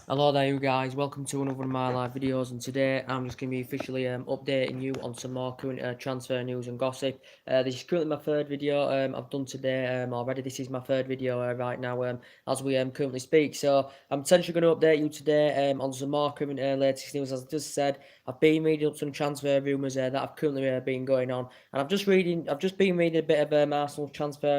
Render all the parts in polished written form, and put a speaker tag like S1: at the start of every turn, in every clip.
S1: Hello there you guys, welcome to another of my live videos, and today I'm just going to be officially updating you on some more current transfer news and gossip. This is currently my third video I've done today already. This is my third video right now as we currently speak. So I'm potentially going to update you today on some more current latest news. As I just said, I've been reading up some transfer rumours that have currently been going on, and I've just been reading a bit of Arsenal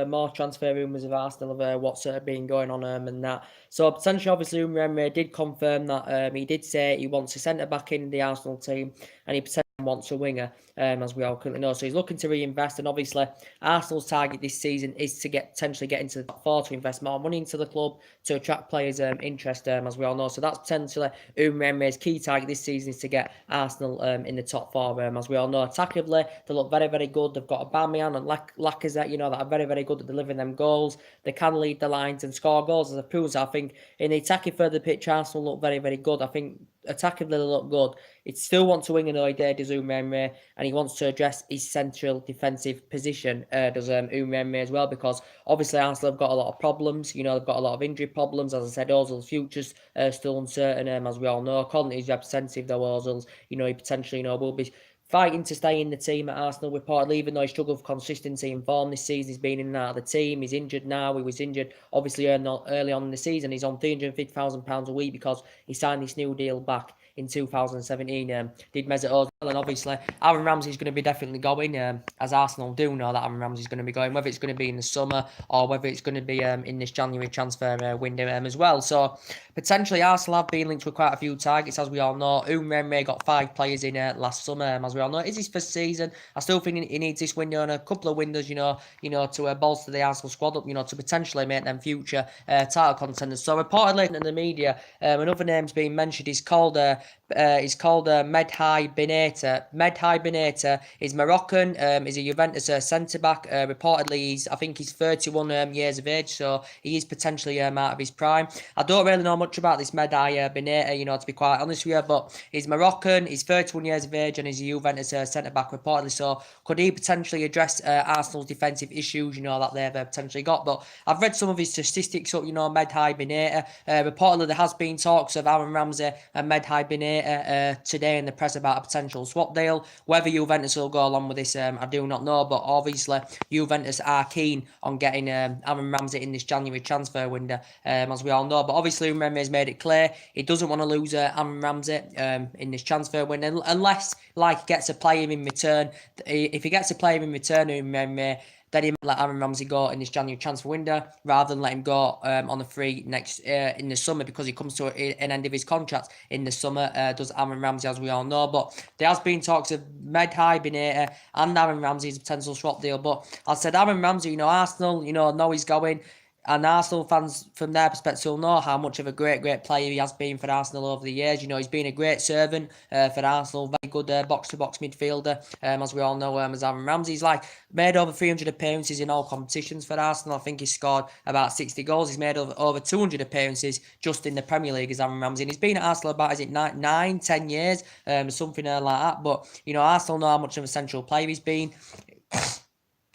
S1: more transfer rumours of Arsenal of what's been going on and that. So potentially, obviously, Umremme did confirm that he did say he wants a centre back in the Arsenal team, and he potentially wants a winger, as we all currently know. So he's looking to reinvest, and obviously, Arsenal's target this season is to potentially get into the top four, to invest more money into the club to attract players' interest, as we all know. So that's potentially Umremme's key target this season, is to get Arsenal in the top four, as we all know. Attackably, they look very, very good. They've got Aubameyang and Lacazette, that are very, very good at delivering them goals. They can lead the lines and score goals, as a proves. I think in the attacking further pitch, Arsenal look very, very good. I think attacking they look good. He still wants to wing an idea, does Umremme, and he wants to address his central defensive position, does Umremme as well, because obviously Arsenal have got a lot of problems. They've got a lot of injury problems. As I said, Ozil's future's still uncertain, as we all know. According to his representative, though, Ozil's, he potentially, will be fighting to stay in the team at Arsenal, reportedly, even though he struggled for consistency and form this season. He's been in and out of the team. He's injured now. He was injured, obviously, early on in the season. He's on £350,000 a week because he signed this new deal back in 2017. Did Mesut Ozil, and obviously Aaron Ramsey's going to be definitely going, as Arsenal do know that Aaron Ramsey's going to be going, whether it's going to be in the summer or whether it's going to be in this January transfer window as well. So potentially Arsenal have been linked with quite a few targets, as we all know. Umremme got 5 players in last summer, as we all know. It's his first season. I still think he needs this window and a couple of windows, to bolster the Arsenal squad up, to potentially make them future title contenders. So reportedly in the media, another name's being mentioned. He's called Medhi Benaita. Medhi Benaita is Moroccan. He's a Juventus centre back. Reportedly, I think he's 31 years of age, so he is potentially out of his prime. I don't really know much about this Medhi Benaita, to be quite honest with you, but he's Moroccan. He's 31 years of age, and he's a Juventus centre back reportedly. So could he potentially address Arsenal's defensive issues, that they've potentially got? But I've read some of his statistics up, Medhi Benaita. Reportedly, there has been talks of Aaron Ramsey and Medhi Benaita today in the press about a potential swap deal. Whether Juventus will go along with this, I do not know. But obviously, Juventus are keen on getting Aaron Ramsey in this January transfer window, as we all know. But obviously, Umremme has made it clear he doesn't want to lose Aaron Ramsey in this transfer window, unless he gets a player in return. If he gets a player in return, Umremme, then he might let Aaron Ramsey go in this January transfer window rather than let him go on a free next in the summer, because he comes to an end of his contract in the summer. Does Aaron Ramsey, as we all know. But there has been talks of Medhi Benaita and Aaron Ramsey as a potential swap deal. But I said Aaron Ramsey, Arsenal, know he's going. And Arsenal fans, from their perspective, will know how much of a great player he has been for Arsenal over the years. He's been a great servant for Arsenal. Very good box-to-box midfielder, as we all know as Aaron Ramsey. He's made over 300 appearances in all competitions for Arsenal. I think he's scored about 60 goals. He's made over 200 appearances just in the Premier League as Aaron Ramsey. And he's been at Arsenal about, 10 years, something like that. But, Arsenal know how much of a central player he's been.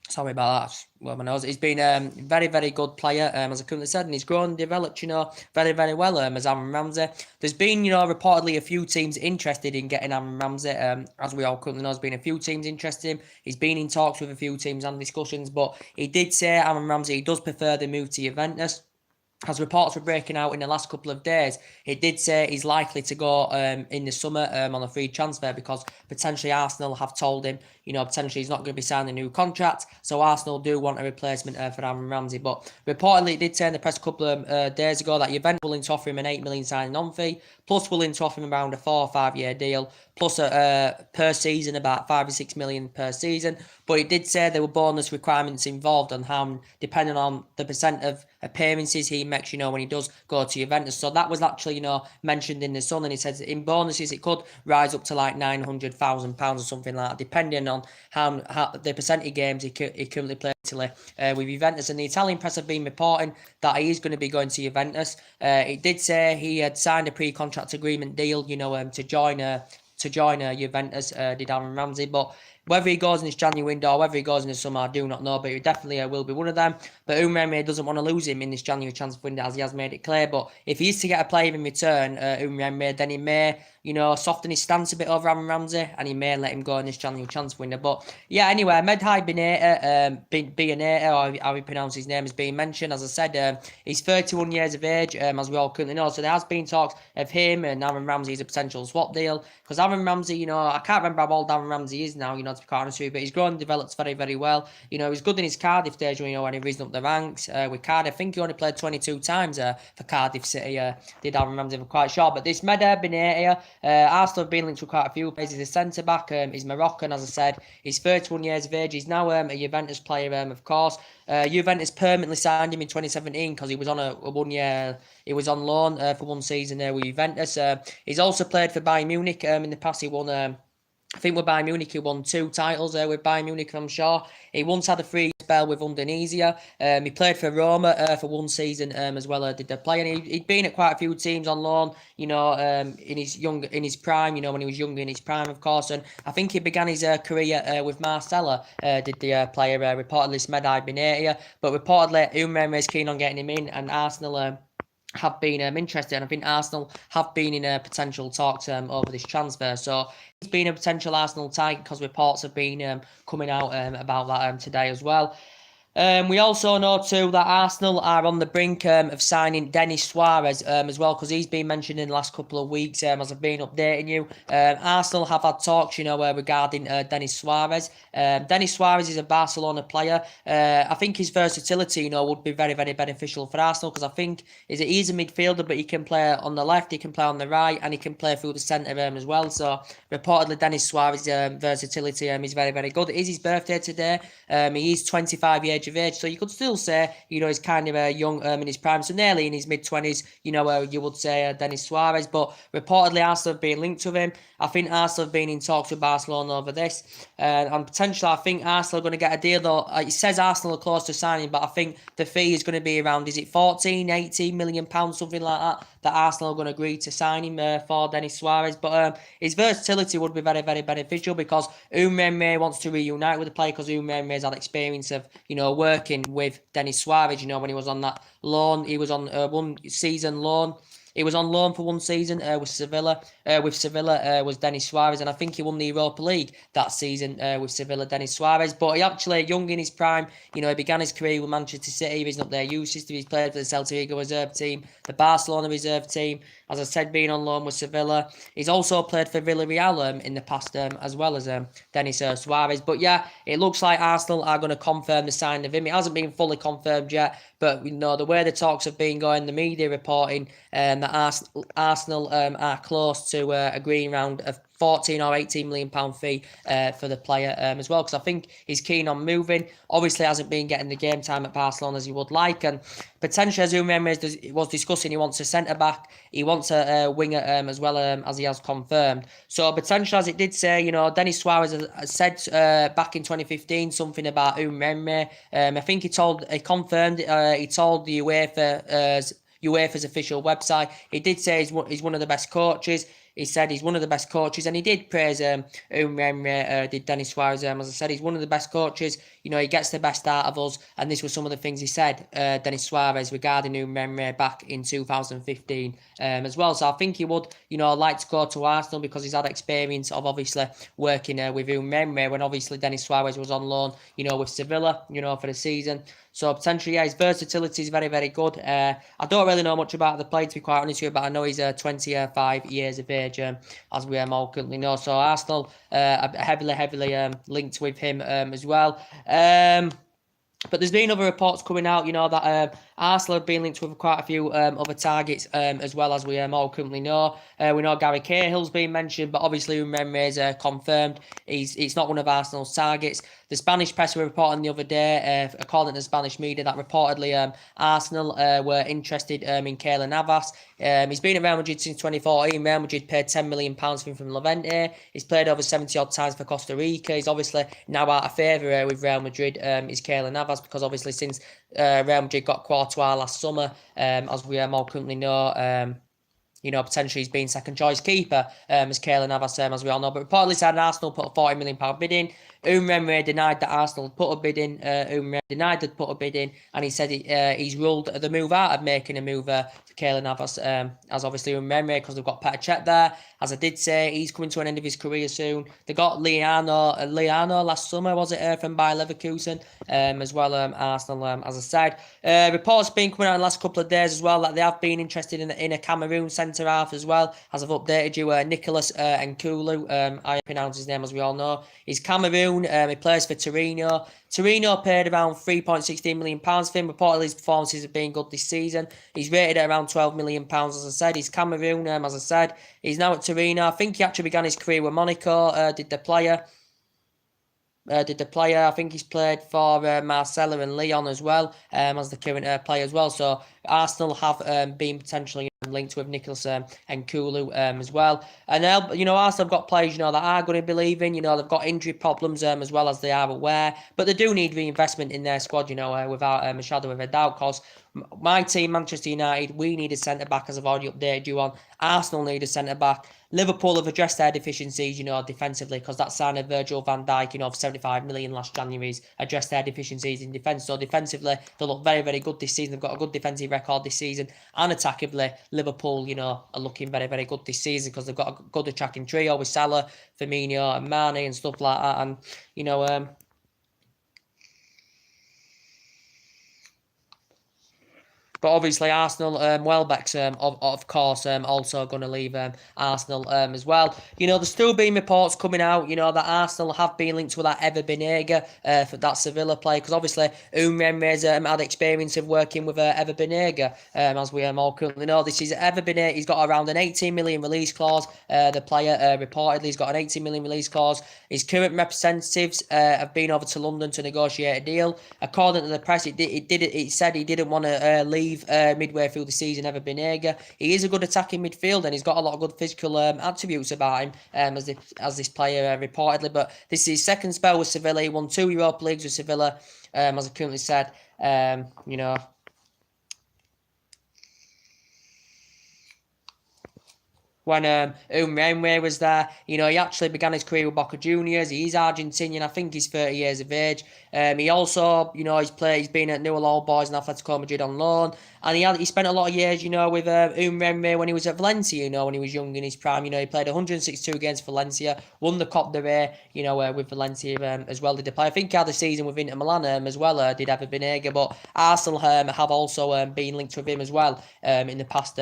S1: Sorry about that. Well, my nose. He's been a very, very good player, as I currently said, and he's grown and developed, very, very well, as Aaron Ramsey. There's been, reportedly a few teams interested in getting Aaron Ramsey, as we all currently know, there's been a few teams interested in him. He's been in talks with a few teams and discussions, but he did say, Aaron Ramsey, he does prefer the move to Juventus. As reports were breaking out in the last couple of days, it did say he's likely to go in the summer on a free transfer, because potentially Arsenal have told him, potentially he's not going to be signing a new contract. So Arsenal do want a replacement for Aaron Ramsey. But reportedly, it did say in the press a couple of days ago that Juventus willing to offer him an $8 million signing on fee, plus willing to offer him around a 4 or 5 year deal, plus per season about 5 or 6 million per season. But it did say there were bonus requirements involved on how, depending on the percent of appearances he makes, when he does go to Juventus. So that was actually, mentioned in the Sun, and he says in bonuses it could rise up to like £900,000 or something like that, depending on how the percentage games he currently plays with Juventus. And the Italian press have been reporting that he is going to be going to Juventus. It did say he had signed a pre-contract agreement deal, to join Juventus, did Aaron Ramsey, but Whether he goes in this January window or whether he goes in the summer, I do not know, but he definitely will be one of them. But Umremme doesn't want to lose him in this January transfer window, as he has made it clear. But if he is to get a player in return, Umremme, then he may, soften his stance a bit over Aaron Ramsey, and he may let him go in this January transfer window. But yeah, anyway, Medhi Benaita, Benaita, or how he pronounces his name, is being mentioned. As I said, he's 31 years of age, as we all currently know. So there has been talks of him and Aaron Ramsey as a potential swap deal. Because Aaron Ramsey, I can't remember how old Aaron Ramsey is now, to be quite honest with you, but he's grown and developed very, very well. He was good in his Cardiff days, when he risen up the ranks with Cardiff. I think he only played 22 times for Cardiff City. Did Aaron Ramsey, I'm quite sure. But this Medhi Benaita, Arsenal have been linked with quite a few players. He's a centre-back. He's Moroccan, as I said. He's 31 years of age. He's now a Juventus player, of course. Juventus permanently signed him in 2017 because he was on a 1 year. He was on loan for 1 season there with Juventus. He's also played for Bayern Munich in the past. He won. I think with Bayern Munich, he won 2 titles with Bayern Munich, I'm sure. He once had a free spell with Indonesia. He played for Roma for 1 season as well. Did they play? And he'd been at quite a few teams on loan, in his prime, when he was younger in his prime, of course. And I think he began his career with Marcella, did the player, reportedly Medhi Benaita. But reportedly, Umremme is keen on getting him in, and Arsenal have been interested, and I think Arsenal have been in potential talks over this transfer. So it's been a potential Arsenal target because reports have been coming out about that today as well. We also know too that Arsenal are on the brink of signing Denis Suarez as well, because he's been mentioned in the last couple of weeks as I've been updating you. Arsenal have had talks, regarding Denis Suarez. Denis Suarez is a Barcelona player. I think his versatility, would be very, very beneficial for Arsenal, because I think he's a midfielder, but he can play on the left, he can play on the right, and he can play through the centre as well. So reportedly, Denis Suarez's versatility is very, very good. It is his birthday today. He is 25 years of age, so you could still say, he's kind of young in his prime, so nearly in his mid-20s, you would say Denis Suarez. But reportedly, Arsenal have been linked to him. I think Arsenal have been in talks with Barcelona over this, and potentially I think Arsenal are going to get a deal, though. It says Arsenal are close to signing, but I think the fee is going to be around, is it 14, 18 million pounds, something like that Arsenal are going to agree to sign him for Denis Suarez. But his versatility would be very, very beneficial, because Umremme wants to reunite with the player, because Umremme's had experience of, working with Denis Suarez, when he was on that loan. He was on 1 season loan. He was on loan for 1 season with Sevilla. Was Denis Suarez, and I think he won the Europa League that season with Sevilla, Denis Suarez. But he actually, young in his prime, he began his career with Manchester City. He's not their youth system. He's played for the Celta Vigo reserve team, the Barcelona reserve team. As I said, being on loan with Sevilla. He's also played for Villarreal in the past as well as Denis Suarez. But yeah, it looks like Arsenal are going to confirm the signing of him. It hasn't been fully confirmed yet, but the way the talks have been going, the media reporting that Arsenal are close to agreeing around a 14 or 18 million pound fee for the player as well, because I think he's keen on moving. Obviously hasn't been getting the game time at Barcelona as he would like, and potentially, as Umremme was discussing, he wants a centre back, he wants a winger as well, as he has confirmed. So potentially, as it did say, Denis Suarez has said back in 2015 something about Umremme. I think he confirmed, he told the UEFA's official website. He did say he's one of the best coaches. He said he's one of the best coaches, and he did praise Umremme, did Denis Suarez. As I said, he's one of the best coaches. He gets the best out of us, and this was some of the things he said, Denis Suarez, regarding Umremme back in 2015 as well. So I think he would, like to go to Arsenal, because he's had experience of obviously working with Umremme when obviously Denis Suarez was on loan, with Sevilla, for the season. So potentially, yeah, his versatility is very, very good. I don't really know much about the player, to be quite honest with you, but I know he's 25 years of age, as we all currently know. So Arsenal are heavily linked with him as well. But there's been other reports coming out, that Arsenal have been linked with quite a few other targets as well, as we all currently know. We know Gary Cahill's been mentioned, but obviously Umremme is confirmed. He's not one of Arsenal's targets. The Spanish press were reporting the other day, according to the Spanish media, that reportedly Arsenal were interested in Keylor Navas. He's been at Real Madrid since 2014. Real Madrid paid £10 million for him from Levante. He's played over 70-odd times for Costa Rica. He's obviously now out of favour with Real Madrid, is Keylor Navas, because obviously since Real Madrid got Courtois last summer, as we all currently know, potentially he's been second choice keeper, as Keylor Navas, as we all know. But reportedly said Arsenal put a £40 million bid in. Remre denied that Arsenal had put a bid in. Remre denied they'd put a bid in, and he said he's ruled the move out of making a move for Keylor Navas, as obviously Remre, because they've got Petr Cech there. As I did say, he's coming to an end of his career soon. They got Liano last summer, was it, from Bayer Leverkusen, as well, Arsenal, as I said. Reports been coming out in the last couple of days as well that they have been interested in a Cameroon centre-half as well. As I've updated you, Nicholas Nkulu, I pronounce his name as we all know. He's Cameroon. He plays for Torino. Torino paid around £3.16 million for him. Reportedly, his performances have been good this season. He's rated at around £12 million, as I said. He's Cameroon, as I said. He's now at Torino. I think he actually began his career with Monaco, did the player. I think he's played for Marcella and Lyon as well, as the current player as well. So Arsenal have been potentially linked with Nicholas and Kulu as well. And Arsenal have got players that are going to be leaving. They've got injury problems as well, as they are aware, but they do need reinvestment in their squad. Without a shadow of a doubt. Because my team, Manchester United, we need a centre back, as I've already updated you on. Arsenal need a centre back. Liverpool have addressed their deficiencies, defensively, because that sign of Virgil van Dijk, for 75 million last January's addressed their deficiencies in defence. So defensively, they look very, very good this season. They've got a good defensive record this season. And attackably, Liverpool, are looking very, very good this season, because they've got a good attacking trio with Salah, Firmino, and Mane and stuff like that. And, but obviously Arsenal, Welbeck's of course also going to leave Arsenal as well. There's still been reports coming out, that Arsenal have been linked with that Ever Banega for that Sevilla play, because obviously Remre's had experience of working with Ever Banega, as we all currently know. This is Ever Banega. He's got around an 18 million release clause. The player reportedly has got an 18 million release clause. His current representatives have been over to London to negotiate a deal. According to the press, it said he didn't want to leave midway through the season, Ever Banega. He is a good attacking midfielder, and he's got a lot of good physical attributes about him, as this player reportedly. But this is his second spell with Sevilla. He won 2 Europa Leagues with Sevilla, as I currently said. When Remre was there, he actually began his career with Boca Juniors. He's Argentinian. I think he's 30 years of age. He also, he's been at Newell's Old Boys and Atletico Madrid on loan. And he spent a lot of years, with Remre when he was at Valencia, when he was young in his prime. He played 162 games for Valencia, won the Cop de Rey, with Valencia as well. Did he play? I think he had a season with Inter Milan as well, did Ever Banega. But Arsenal have also been linked with him as well in the past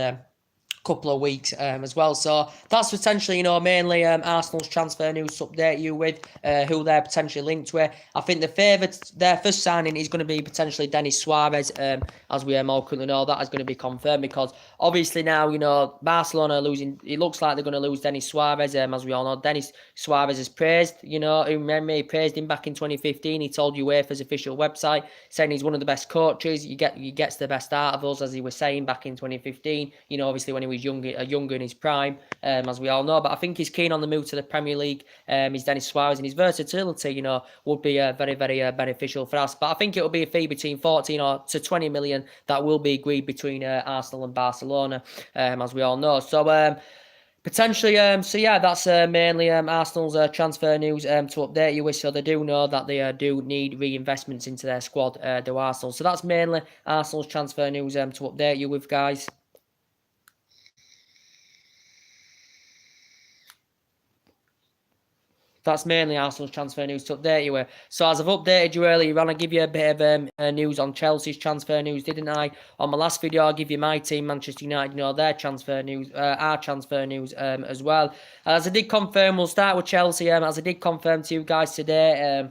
S1: couple of weeks as well. So that's potentially, mainly Arsenal's transfer news to update you with who they're potentially linked with. I think their first signing is going to be potentially Denis Suarez, as we all currently know. That is going to be confirmed, because obviously now, Barcelona are losing. It looks like they're going to lose Denis Suarez, as we all know. Denis Suarez is praised, remember he praised him back in 2015. He told UEFA's official website, saying he's one of the best coaches. He gets the best out of us, as he was saying back in 2015. Obviously when he was younger in his prime, as we all know. But I think he's keen on the move to the Premier League. He's Denis Suarez, and his versatility, would be very, very beneficial for us. But I think it will be a fee between 14 to 20 million that will be agreed between Arsenal and Barcelona, as we all know. So potentially, that's mainly Arsenal's transfer news to update you with. So they do know that they do need reinvestments into their squad, do Arsenal. So that's mainly Arsenal's transfer news to update you with, guys. That's mainly Arsenal's transfer news to update you with. So as I've updated you earlier, I want to give you a bit of news on Chelsea's transfer news, didn't I? On my last video, I'll give you my team, Manchester United, their transfer news, our transfer news as well. As I did confirm, we'll start with Chelsea. As I did confirm to you guys today,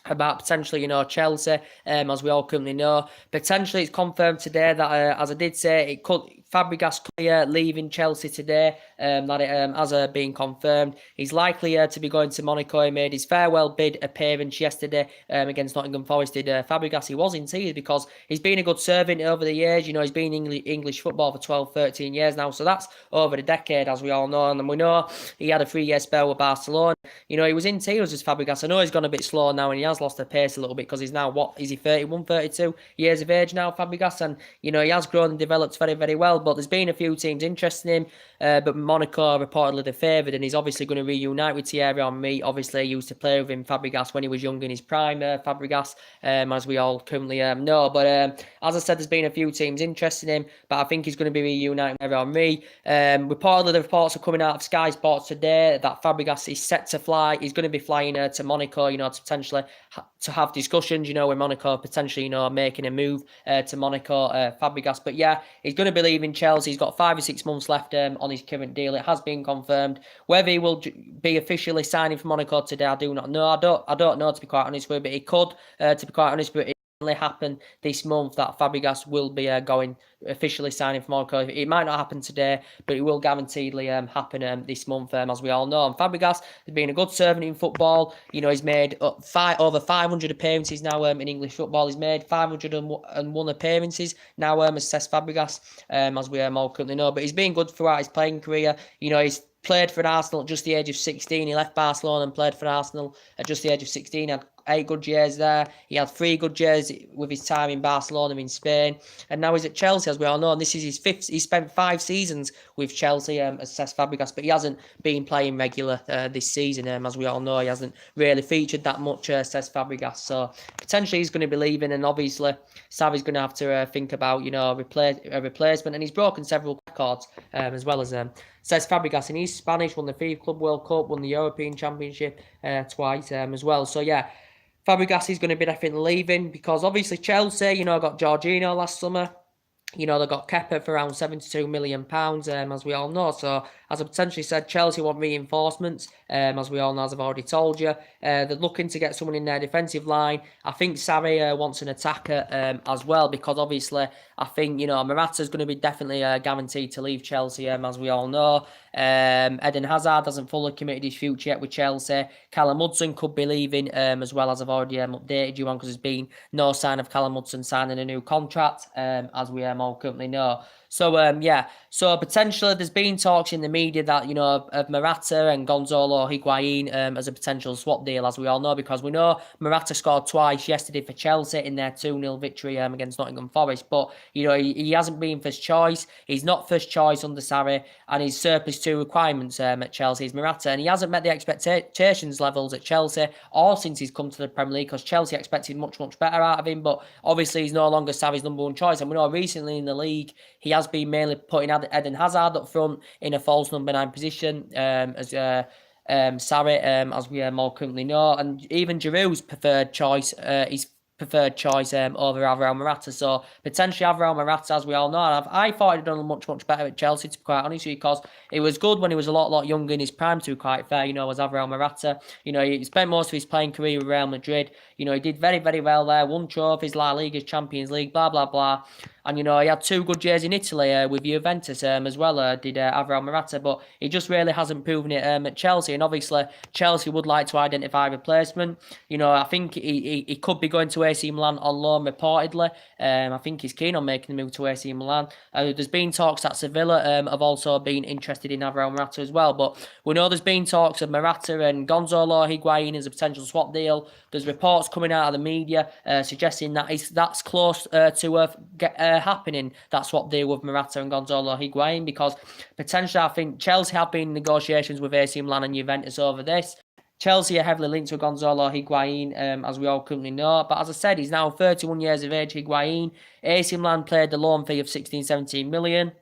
S1: about potentially, Chelsea, as we all currently know. Potentially, it's confirmed today that, as I did say, it could Fabregas clear leaving Chelsea today. That it has been confirmed. He's likely to be going to Monaco. He made his farewell bid appearance yesterday against Nottingham Forest. Did Fabregas? He was in tears, because he's been a good servant over the years. He's been in English football for 12, 13 years now. So that's over a decade, as we all know. And we know he had a 3-year spell with Barcelona. He was in tears as Fabregas. I know he's gone a bit slow now and he has lost the pace a little bit because he's now, what, is he 31, 32 years of age now, Fabregas? And, he has grown and developed very, very well. But there's been a few teams interested in him. But Monaco are reportedly the favoured, and he's obviously going to reunite with Thierry Henry. Obviously, he used to play with him, Fabregas, when he was young in his prime, Fabregas, as we all currently know. But as I said, there's been a few teams interested in him, but I think he's going to be reuniting with Henry. Reportedly, the reports are coming out of Sky Sports today that Fabregas is set to fly. He's going to be flying to Monaco, to potentially to have discussions, with Monaco, potentially, making a move to Monaco, Fabregas. But yeah, he's going to be leaving Chelsea. He's got 5 or 6 months left on his current deal. It has been confirmed. Whether he will be officially signing for Monaco today, I do not know. I don't know, to be quite honest with you, but he could, to be quite honest, but happen this month that Fabregas will be going officially signing for Monaco. It might not happen today, but it will guaranteedly happen this month, as we all know. And Fabregas has been a good servant in football. He's made over 500 appearances now in English football. He's made 501 appearances now, as says Fabregas, as we all currently know. But he's been good throughout his playing career. He's played for Arsenal at just the age of 16. He left Barcelona and played for Arsenal at just the age of 16. He had 8 good years there. He had 3 good years with his time in Barcelona in Spain. And now he's at Chelsea, as we all know. And this is his 5th. He spent 5 seasons with Chelsea, as says Fabregas. But he hasn't been playing regular this season, as we all know. He hasn't really featured that much, says Fabregas. So potentially he's going to be leaving. And obviously Xavi's going to have to think about, a replacement. And he's broken several records, as well as says Fabregas. And he's Spanish, won the FIFA Club World Cup, won the European Championship twice as well. So yeah, Fabregas is going to be definitely leaving because obviously Chelsea, got Jorginho last summer. They got Kepa for around £72 million, as we all know. So, as I potentially said, Chelsea want reinforcements, as we all know, as I've already told you. They're looking to get someone in their defensive line. I think Sarri wants an attacker as well because obviously I think, Morata's going to be definitely guaranteed to leave Chelsea, as we all know. Eden Hazard hasn't fully committed his future yet with Chelsea. Callum Hudson could be leaving, as well, as I've already updated you on, because there's been no sign of Callum Hudson signing a new contract, as we all currently know. So, so potentially there's been talks in the media that, of Morata and Gonzalo Higuain as a potential swap deal, as we all know, because we know Morata scored twice yesterday for Chelsea in their 2-0 victory against Nottingham Forest, but, he hasn't been first choice. He's not first choice under Sarri, and he's surplus to requirements at Chelsea is Morata, and he hasn't met the expectations levels at Chelsea or since he's come to the Premier League, because Chelsea expected much, much better out of him, but obviously he's no longer Sarri's number 1 choice, and we know recently in the league, he has been mainly putting Eden Hazard up front in a false number 9 position, as Sarri, as we more currently know, and even Giroud's preferred choice over Alvaro Morata. So potentially Alvaro Morata, as we all know, and I thought he'd done much, much better at Chelsea, to be quite honest with you, because it was good when he was a lot younger in his prime, to be quite fair, as Alvaro Morata. He spent most of his playing career with Real Madrid. He did very, very well there, won trophies, La Liga, Champions League, blah, blah, blah. And, he had 2 good years in Italy with Juventus as well, did Alvaro Morata, but he just really hasn't proven it at Chelsea. And obviously, Chelsea would like to identify a replacement. I think he could be going to AC Milan on loan, reportedly. I think he's keen on making the move to AC Milan. There's been talks that Sevilla have also been interested in Alvaro Morata as well, but we know there's been talks of Morata and Gonzalo Higuain as a potential swap deal. There's reports coming out of the media suggesting that that's close to happening, that swap deal with Morata and Gonzalo Higuain, because potentially I think Chelsea have been in negotiations with AC Milan and Juventus over this. Chelsea are heavily linked to Gonzalo Higuain, as we all currently know. But as I said, he's now 31 years of age, Higuain. AC Milan played the loan fee of 16-17 million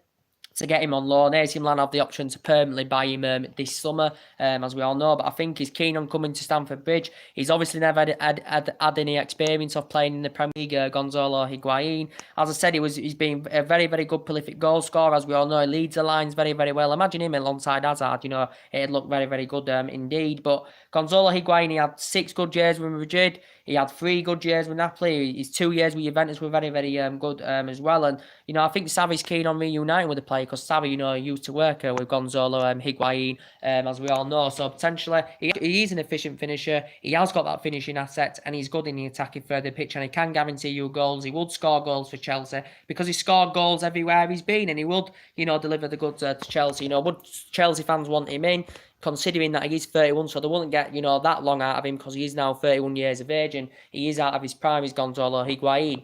S1: to get him on loan. AC Milan have the option to permanently buy him this summer, as we all know. But I think he's keen on coming to Stamford Bridge. He's obviously never had any experience of playing in the Premier League, Gonzalo Higuain. As I said, he's been a very, very good prolific goal scorer, as we all know. He leads the lines very, very well. Imagine him alongside Hazard, it'd look very, very good indeed. But Gonzalo Higuain, he had 6 good years with Madrid. He had 3 good years with Napoli. His 2 years with Juventus were very, very good as well. And, I think Xavi's keen on reuniting with the player because Xavi, used to work with Gonzalo Higuain, as we all know. So potentially, he is an efficient finisher. He has got that finishing asset, and he's good in the attacking third of the pitch, and he can guarantee you goals. He would score goals for Chelsea because he scored goals everywhere he's been, and he would, deliver the goods to Chelsea. Would Chelsea fans want him in? Considering that he is 31, so they wouldn't get, that long out of him because he is now 31 years of age and he is out of his prime, he's Gonzalo Higuain.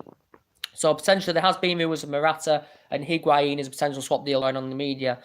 S1: So potentially there has been rumours of Morata and Higuain as a potential swap deal going on in the media.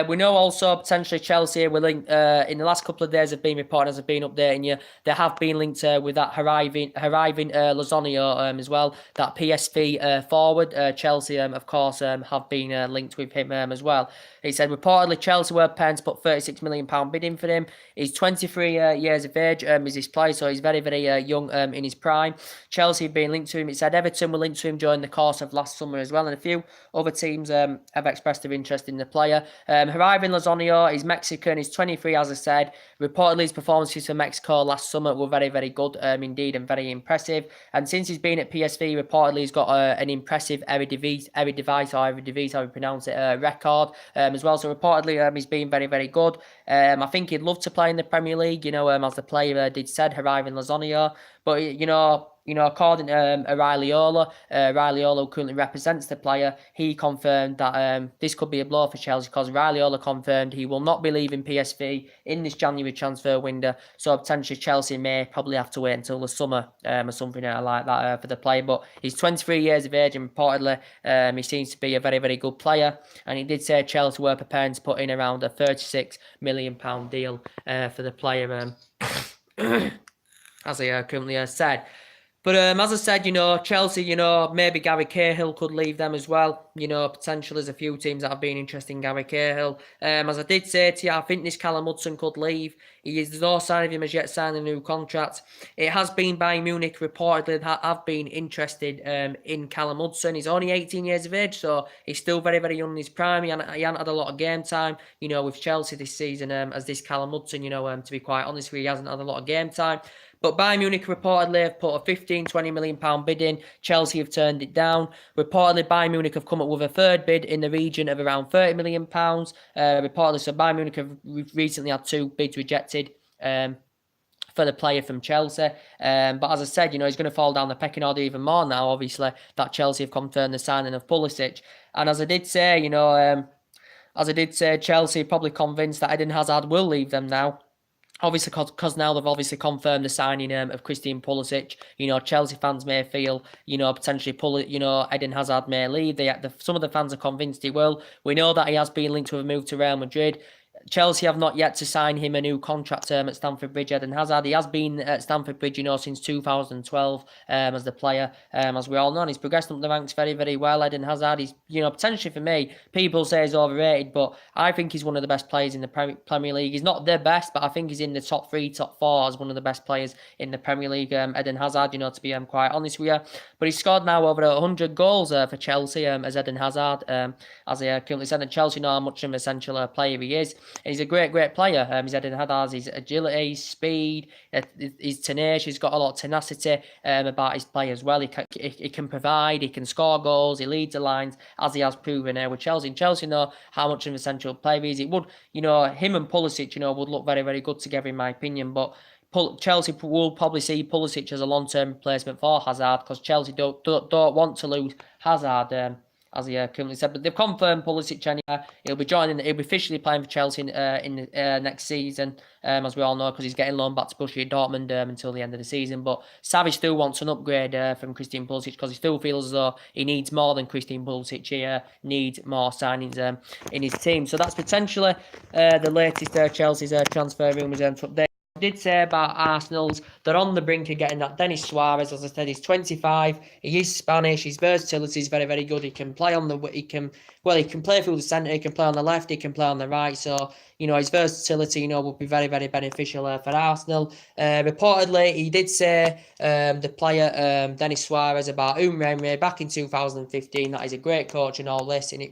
S1: We know also potentially Chelsea were linked, in the last couple of days have been reported, as I've been updating you, they have been linked with that arriving Lozano as well, that PSV forward. Chelsea, of course, have been linked with him as well. He said reportedly Chelsea were prepared to put £36 million bid in for him. He's 23 years of age, is his player, so he's very, very young in his prime. Chelsea have been linked to him. It said Everton were linked to him during the course of last summer as well, and a few other teams have expressed their interest in the player. Arriving Lozano, he's Mexican, he's 23, as I said. Reportedly, his performances for Mexico last summer were very, very good indeed and very impressive. And since he's been at PSV, reportedly, he's got an impressive Eredivisie, how you pronounce it, record as well. So reportedly, he's been very, very good. I think he'd love to play in the Premier League, as the player did said, arriving Lozano. But, according to Raiola, who currently represents the player, he confirmed that this could be a blow for Chelsea because Raiola confirmed he will not be leaving PSV in this January transfer window. So potentially Chelsea may probably have to wait until the summer or something like that for the player. But he's 23 years of age and reportedly he seems to be a very, very good player. And he did say Chelsea were preparing to put in around a £36 million deal for the player. As I currently said. But as I said, Chelsea, maybe Gary Cahill could leave them as well. Potentially there's a few teams that have been interested in Gary Cahill. As I did say to you, I think this Callum Hudson could leave. There's no sign of him as yet signing a new contract. It has been Bayern Munich reportedly that have been interested in Callum Hudson. He's only 18 years of age, so he's still very, very young in his prime. He hasn't had a lot of game time, with Chelsea this season as this Callum Hudson, to be quite honest with you, he hasn't had a lot of game time. But Bayern Munich reportedly have put a £15-20 million bid in. Chelsea have turned it down. Reportedly, Bayern Munich have come up with a third bid in the region of around £30 million. Reportedly, so Bayern Munich have recently had 2 bids rejected for the player from Chelsea. But as I said, he's going to fall down the pecking order even more now, obviously, that Chelsea have confirmed the signing of Pulisic. And as I did say, Chelsea are probably convinced that Eden Hazard will leave them now. Obviously, because now they've obviously confirmed the signing of Christian Pulisic. Chelsea fans may feel, potentially Eden Hazard may leave. Some of the fans are convinced he will. We know that he has been linked with a move to Real Madrid. Chelsea have not yet to sign him a new contract term at Stamford Bridge. Eden Hazard, he has been at Stamford Bridge, since 2012 as the player, as we all know. And he's progressed up the ranks very, very well. Eden Hazard, he's, potentially for me, people say he's overrated, but I think he's one of the best players in the Premier League. He's not the best, but I think he's in the top 3, top 4 as one of the best players in the Premier League. Eden Hazard, to be quite honest with you. But he's scored now over 100 goals for Chelsea as Eden Hazard. As I currently said, and Chelsea know how much of an essential player he is. And he's a great, great player. He's Eden Hazard, his agility, his speed, he's tenacious, he's got a lot of tenacity about his play as well. He can provide, he can score goals, he leads the lines, as he has proven with Chelsea. And Chelsea know how much of an essential player he is. It would, him and Pulisic, would look very, very good together in my opinion. But Chelsea will probably see Pulisic as a long-term replacement for Hazard because Chelsea don't want to lose Hazard. As he currently said, but they've confirmed Pulisic anyway. He'll be officially playing for Chelsea in the next season, as we all know, because he's getting loaned back to Borussia Dortmund until the end of the season. But Xavi still wants an upgrade from Christian Pulisic because he still feels as though he needs more than Christian Pulisic. He needs more signings in his team. So that's potentially the latest Chelsea's transfer rumours to update. Did say about Arsenal's, they're on the brink of getting that Denis Suarez. As I said, he's 25, he is Spanish, his versatility is very, very good. He can play he can play through the centre, he can play on the left, he can play on the right. So, his versatility, will be very, very beneficial for Arsenal. Reportedly, he did say, the player, Denis Suarez, about Emre back in 2015, that he's a great coach and all this, and he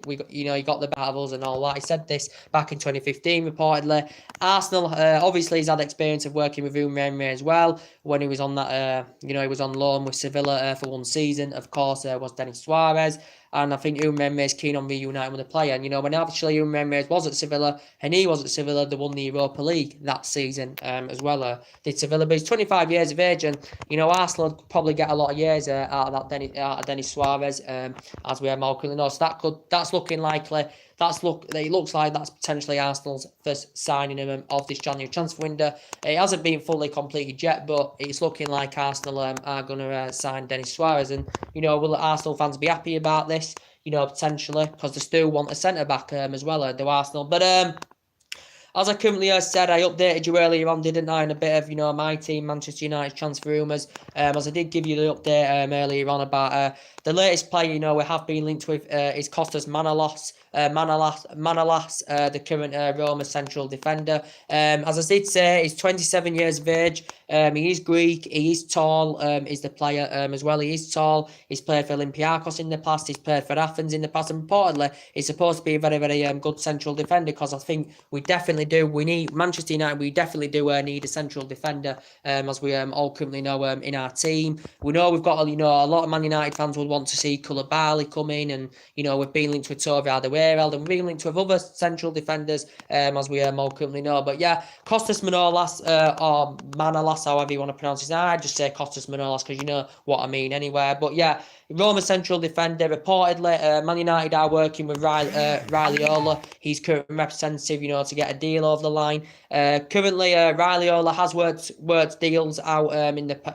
S1: got the battles and all that. He said this back in 2015, reportedly. Arsenal, obviously, he's had experience of working with Emre as well, when he was on that, he was on loan with Sevilla for one season. Of course, was Denis Suarez. and I think Unai is keen on reuniting with the player. And, when actually Unai was at Sevilla, and he was at Sevilla, they won the Europa League that season as well. Did Sevilla, but he's 25 years of age, and, Arsenal could probably get a lot of years out of Denis Suarez, as we all currently know. So that's looking likely. It looks like that's potentially Arsenal's first signing of this January transfer window. It hasn't been fully completed yet, but it's looking like Arsenal are going to sign Denis Suarez. And, will Arsenal fans be happy about this? Potentially, because they still want a centre-back as well, do Arsenal. But as I currently said, I updated you earlier on, didn't I, on a bit of, my team, Manchester United transfer rumours. As I did give you the update earlier on about the latest player, we have been linked with is Kostas Manolas. The current Roma central defender. As I did say, he's 27 years of age. He is Greek. He is tall. Is the player as well. He is tall. He's played for Olympiacos in the past. He's played for Athens in the past. And reportedly, he's supposed to be a very, very good central defender, because I think we definitely do. We need Manchester United. We definitely do need a central defender, as we all currently know in our team. We know we've got a lot of Man United fans would want to see Koulibaly come in, and we've been linked with Toby Alderweireld, and we've been linked with other central defenders, as we all currently know. But yeah, Kostas Manolas, or Manolas, however you want to pronounce his name. I just say Kostas Manolas because you know what I mean anyway. But yeah, Roma central defender. Reportedly, Man United are working with Raiola. He's current representative, to get a deal over the line. Currently, Raiola has worked deals out.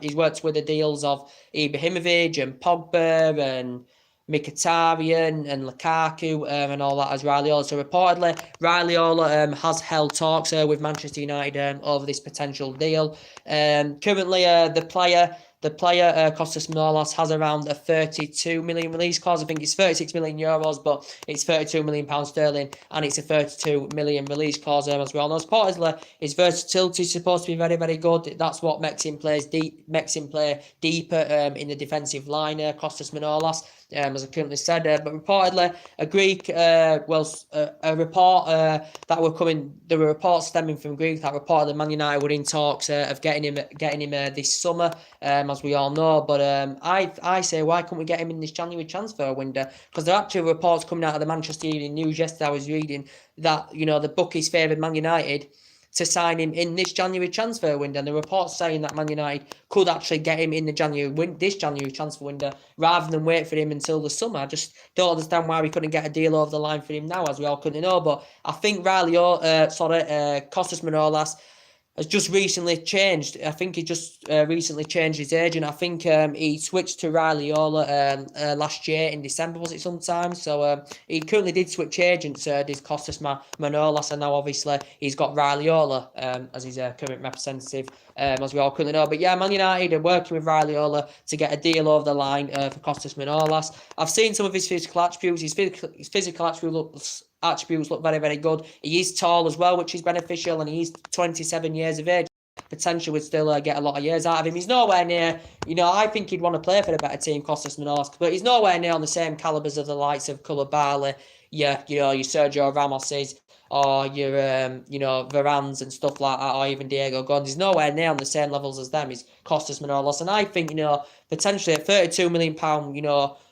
S1: He's worked with the deals of Ibrahimovic and Pogba and Mkhitaryan and Lukaku and all that as Raiola. So reportedly, Raiola has held talks with Manchester United over this potential deal. Currently, the player Kostas Manolas has around a 32 million release clause. I think it's 36 million euros, but it's 32 million pounds sterling, and it's a 32 million release clause as well. Now, reportedly, his versatility is supposed to be very, very good. That's what makes him play deeper in the defensive line. Kostas Manolas. As I currently said, but reportedly a Greek, a report that were coming. There were reports stemming from Greek that reportedly Man United were in talks of getting him this summer, as we all know. But I say, why couldn't we get him in this January transfer window? Because there are actually reports coming out of the Manchester Evening News yesterday. I was reading that the bookies favoured Man United to sign him in this January transfer window, and the reports saying that Man United could actually get him in this January transfer window rather than wait for him until the summer. I just don't understand why we couldn't get a deal over the line for him now, as we all couldn't know. But I think Kostas Manolas has just recently changed. I think he just recently changed his agent. I think he switched to Raiola last year in December, was it sometime? So he currently did switch agents, did Kostas Manolas, and now obviously he's got Raiola as his current representative, as we all currently know. But yeah, Man United are working with Raiola to get a deal over the line for Kostas Manolas. I've seen some of his physical attributes. His physical attributes look very, very good. He is tall as well, which is beneficial, and he's 27 years of age. Potentially would still get a lot of years out of him. He's nowhere near, I think he'd want to play for a better team, Kostas Manolas, but he's nowhere near on the same calibers of the likes of Koulibaly, your Sergio Ramoses, or your Varans and stuff like that, or even Diego Gomez. He's nowhere near on the same levels as them. He's Kostas Manolas, and I think potentially at £32 million,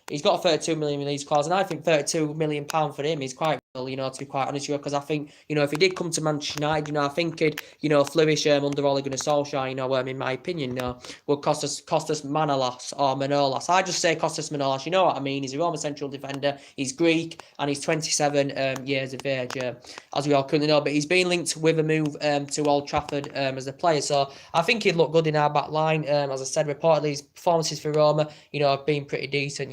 S1: he's got a 32 million release clause, and I think £32 million for him is quite real, to be quite honest with you, because I think, if he did come to Manchester United, I think he'd, flourish under Ole Gunnar Solskjaer, in my opinion, would Kostas Manolas or Manolas. I just say Kostas Manolas, you know what I mean? He's a Roma central defender, he's Greek, and he's 27 years of age, as we all currently know, but he's been linked with a move to Old Trafford as a player, so I think he'd look good in our back line. As I said, reportedly his performances for Roma, have been pretty decent,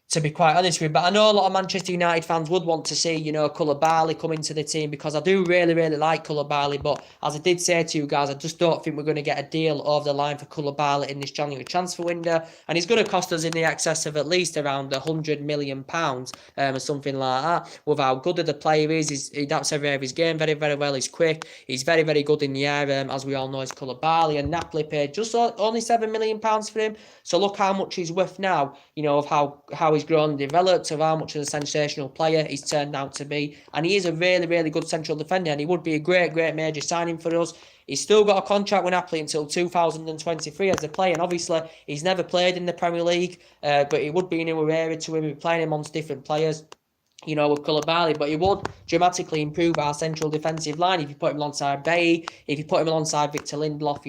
S1: to be quite honest with you. But I know a lot of Manchester United fans would want to see, Koulibaly come into the team, because I do really, really like Koulibaly. But as I did say to you guys, I just don't think we're going to get a deal over the line for Koulibaly in this January transfer window. And he's going to cost us in the excess of at least around £100 million or something like that. With how good of the player is, he adapts every area of his game very, very well. He's quick. He's very, very good in the air, as we all know, is Koulibaly. And Napoli paid just only £7 million for him. So look how much he's worth now, of how he's he's grown and developed, of how much of a sensational player he's turned out to be. And he is a really, really good central defender, and he would be a great, great major signing for us. He's still got a contract with Napoli until 2023 as a player, and obviously he's never played in the Premier League, but it would be a new area to him. We'd be playing him on different players, with Koulibaly, but it would dramatically improve our central defensive line if you put him alongside Bailly, if you put him alongside Victor Lindelof,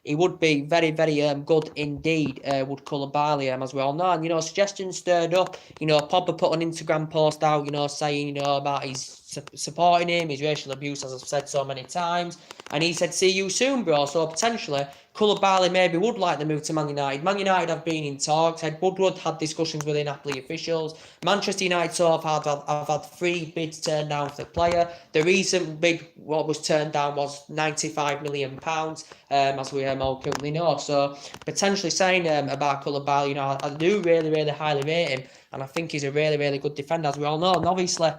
S1: he would be very, very good indeed, would Koulibaly, as we all know. And, suggestions stirred up. Pogba put an Instagram post out, saying, about his supporting him, his racial abuse, as I've said so many times. And he said, see you soon, bro. So potentially, Koulibaly maybe would like the move to Man United. Man United have been in talks. Ed Woodward had discussions with the Napoli officials. Manchester United have had 3 bids turned down for the player. The recent bid, what was turned down, was £95 million, as we all currently know. So potentially saying about Koulibaly, I do really, really highly rate him, and I think he's a really, really good defender, as we all know. And obviously,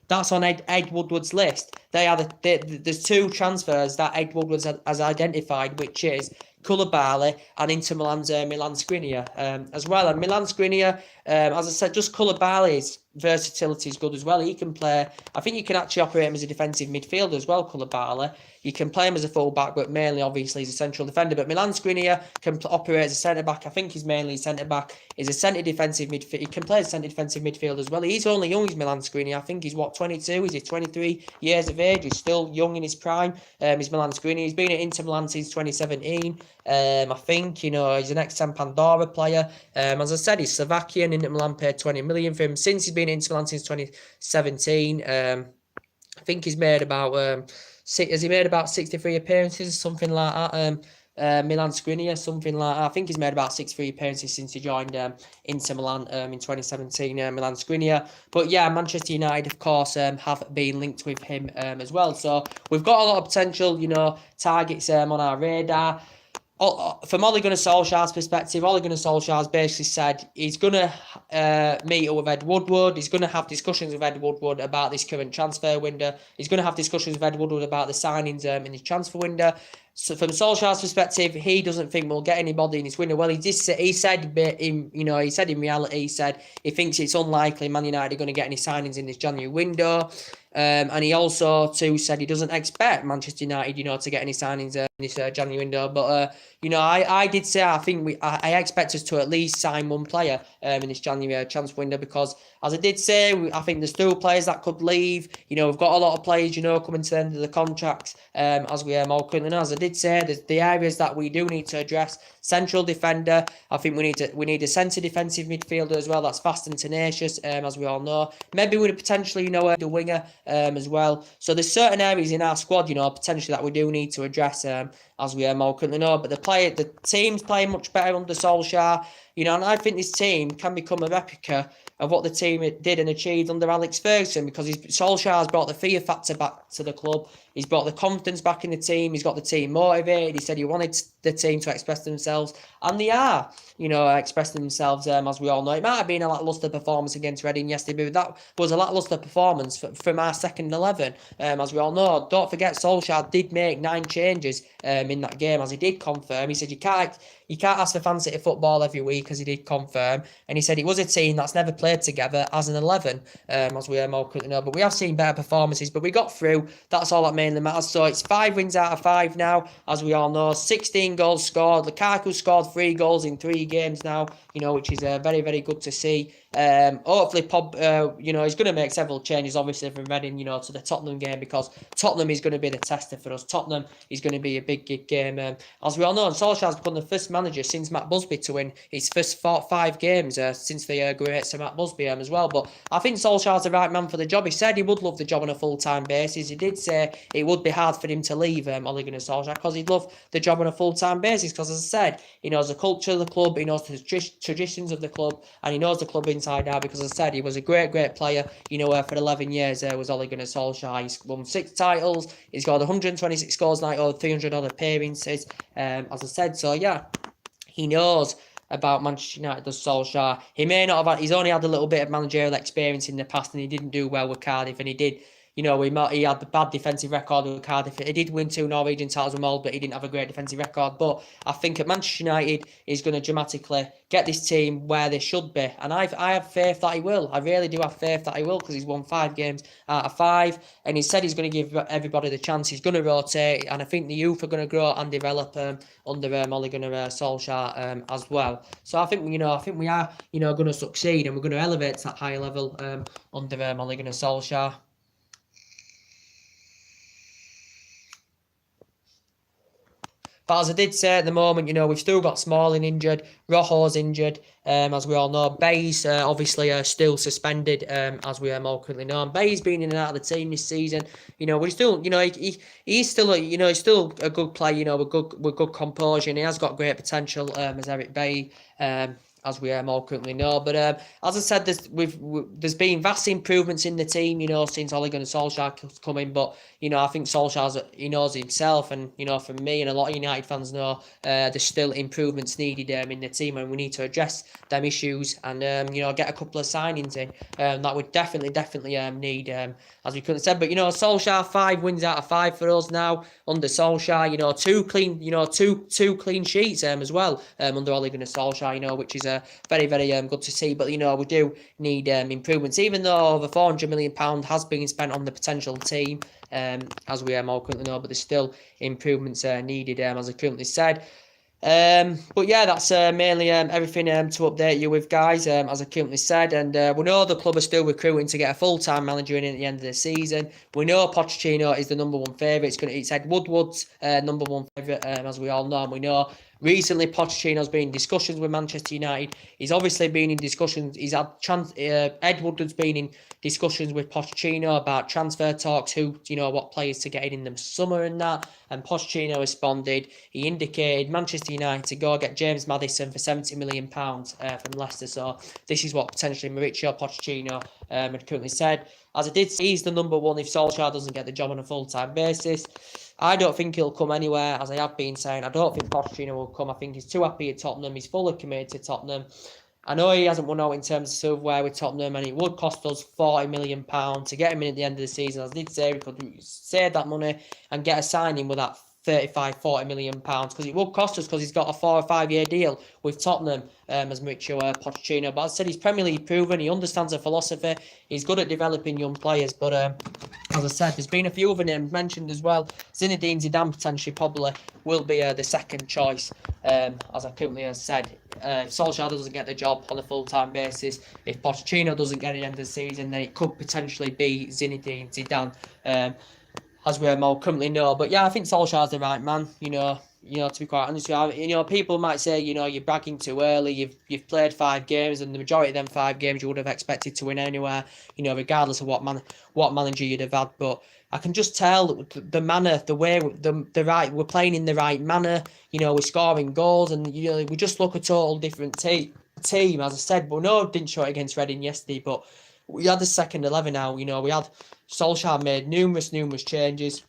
S1: that's on Ed Woodward's list. There's 2 transfers that Ed Woodward has identified, which is Koulibaly and Inter Milan's Milan Skriniar as well. And Milan Skriniar, as I said, just Koulibaly's versatility is good as well. He can play, I think you can actually operate him as a defensive midfielder as well, Koulibaly. You can play him as a full-back, but mainly, obviously, he's a central defender. But Milan Skriniar can operate as a centre-back. I think he's mainly a centre-back. He's a centre defensive midfield. He can play as a centre defensive midfield as well. He's only young, he's Milan Skriniar. I think he's, 22? Is he 23 years of age? He's still young in his prime. He's Milan Skriniar. He's been at Inter Milan since 2017. I think, he's an ex-San Pandora player. As I said, he's Slovakian. Inter Milan paid 20 million for him since he's been at Inter Milan since 2017. I think he's made about... has he made about 63 appearances, something like that? Milan Skriniar, something like that. I think he's made about 63 appearances since he joined Inter Milan in 2017, Milan Skriniar. But yeah, Manchester United, of course, have been linked with him as well. So we've got a lot of potential, targets on our radar. From Ole Gunnar Solskjaer's perspective, Ole Gunnar Solskjaer's basically said he's going to meet up with Ed Woodward. He's going to have discussions with Ed Woodward about this current transfer window. He's going to have discussions with Ed Woodward about the signings in his transfer window. So from Solskjaer's perspective, he doesn't think we'll get anybody in this window. Well, he said in reality, he said he thinks it's unlikely Man United are going to get any signings in this January window. And he also too said he doesn't expect Manchester United, to get any signings in this January window. But I did say I expect us to at least sign 1 player in this January transfer window, because as I did say, I think there's still players that could leave. We've got a lot of players, coming to the end of the contracts, as we all currently know. As I did say, there's the areas that we do need to address. Central defender, I think we need a centre defensive midfielder as well that's fast and tenacious, as we all know. Maybe we'd potentially, a winger as well. So there's certain areas in our squad, potentially that we do need to address, as we all currently know. But the team's playing much better under Solskjaer, and I think this team can become a replica of what the team did and achieved under Alex Ferguson, because Solskjaer's brought the fear factor back to the club. He's brought the confidence back in the team. He's got the team motivated. He said he wanted the team to express themselves, and they are, expressing themselves, as we all know. It might have been a lacklustre performance against Reading yesterday, but that was a lacklustre performance from our second 11, as we all know. Don't forget, Solskjaer did make 9 changes in that game, as he did confirm. He said you can't ask for fan city football every week, as he did confirm. And he said it was a team that's never played together as an 11, as we all currently know. But we have seen better performances, but we got through. That's all that mainly matters. So it's 5 wins out of 5 now, as we all know. 16 goals scored. Lukaku scored 3 goals in 3 games now, which is very, very good to see. Hopefully, he's going to make several changes, obviously, from Reading, to the Tottenham game, because Tottenham is going to be the tester for us. Tottenham is going to be a big game. As we all know, and Solskjaer's become the first manager since Matt Busby to win his first 5 games since the great Sir Matt Busby as well. But I think Solskjaer's the right man for the job. He said he would love the job on a full-time basis. He did say it would be hard for him to leave Ole Gunnar Solskjaer, because he'd love the job on a full-time basis, because, as I said, he knows the culture of the club, he knows the traditions of the club, and he knows the club inside out, because, as I said, he was a great, great player, for 11 years was Ole Gunnar Solskjaer. He's won 6 titles, he's got 126 goals, 300 odd appearances, as I said. So, yeah, he knows about Manchester United, does Solskjaer. He may not have he's only had a little bit of managerial experience in the past, and he didn't do well with Cardiff, and he did he had the bad defensive record with Cardiff. He did win 2 Norwegian titles with Mold, but he didn't have a great defensive record. But I think at Manchester United, he's going to dramatically get this team where they should be. And I have faith that he will. I really do have faith that he will, because he's won 5 games out of 5. And he said he's going to give everybody the chance. He's going to rotate. And I think the youth are going to grow and develop under Ole Gunnar Solskjaer as well. So I think, we are, going to succeed, and we're going to elevate to that higher level under Ole Gunnar Solskjaer. But as I did say at the moment, we've still got Smalling injured, Rojo's injured, as we all know. Bayes obviously still suspended, as we all currently know. And Bayes been in and out of the team this season. We're still, he's still, he's still a good player, with good composure, and he has got great potential, as Eric Bailly, as we all currently know. But as I said, there's been vast improvements in the team, since Ole Gunnar Solskjaer's come in. But I think Solskjaer, knows himself, and from me and a lot of United fans know, there's still improvements needed in the team, and we need to address them issues and get a couple of signings in that would definitely need, as we couldn't have said. But Solskjaer, 5 wins out of 5 for us now under Solskjaer. 2 clean sheets as well under Ole Gunnar Solskjaer, which is very, very good to see. But we do need improvements, even though over £400 million has been spent on the potential team, as we all currently know. But there's still improvements needed, as I currently said. But yeah, that's mainly everything to update you with, guys, as I currently said. And we know the club are still recruiting to get a full-time manager in at the end of the season. We know Pochettino is the number 1 favourite. It's Ed Woodward's number 1 favourite, as we all know. And we know recently Pochettino's been in discussions with Manchester United. He's obviously been in discussions. He's had Ed Woodward's been in discussions with Pochettino about transfer talks, what players to get in the summer and that. And Pochettino responded. He indicated Manchester United to go get James Maddison for £70 million from Leicester. So this is what potentially Mauricio Pochettino had currently said. As I did say, he's the number 1 if Solskjaer doesn't get the job on a full-time basis. I don't think he'll come anywhere, as I have been saying. I don't think Pochettino will come. I think he's too happy at Tottenham. He's fully committed to Tottenham. I know he hasn't won out in terms of silverware with Tottenham, and it would cost us £40 million to get him in at the end of the season. As I did say, we could save that money and get a signing with that £35-40 million, because it would cost us, because he's got a 4 or 5 year deal with Tottenham, as Mauricio Pochettino. But as I said, he's Premier League proven. He understands the philosophy. He's good at developing young players. But as I said, there's been a few other names mentioned as well. Zinedine Zidane potentially probably will be the second choice, as I currently said. If Solskjaer doesn't get the job on a full-time basis, if Pochettino doesn't get it at the end of the season, then it could potentially be Zinedine Zidane, as we all currently know. But yeah, I think Solskjaer's the right man, to be quite honest with you. People might say, you're bragging too early. You've played 5 games, and the majority of them 5 games you would have expected to win anywhere, regardless of what manager you'd have had. But I can just tell the manner, the way, we're playing in the right manner. We're scoring goals, and we just look a total different team. As I said, we didn't show it against Reading yesterday, but we had the second 11 now. We had Solskjaer made numerous changes.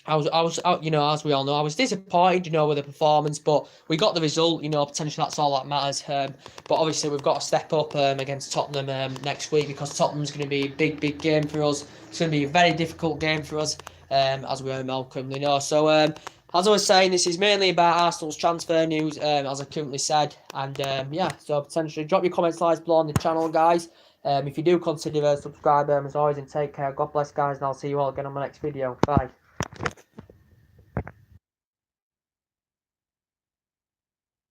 S1: I was, as we all know, I was disappointed, with the performance, but we got the result. Potentially that's all that matters. But obviously we've got to step up against Tottenham next week, because Tottenham's going to be a big game for us. It's going to be a very difficult game for us, as we all currently know. So as I was saying, this is mainly about Arsenal's transfer news, as I currently said. And yeah, so potentially drop your comments, likes below on the channel, guys. If you do consider subscribing, as always, and take care. God bless, guys, and I'll see you all again on my next video. Bye.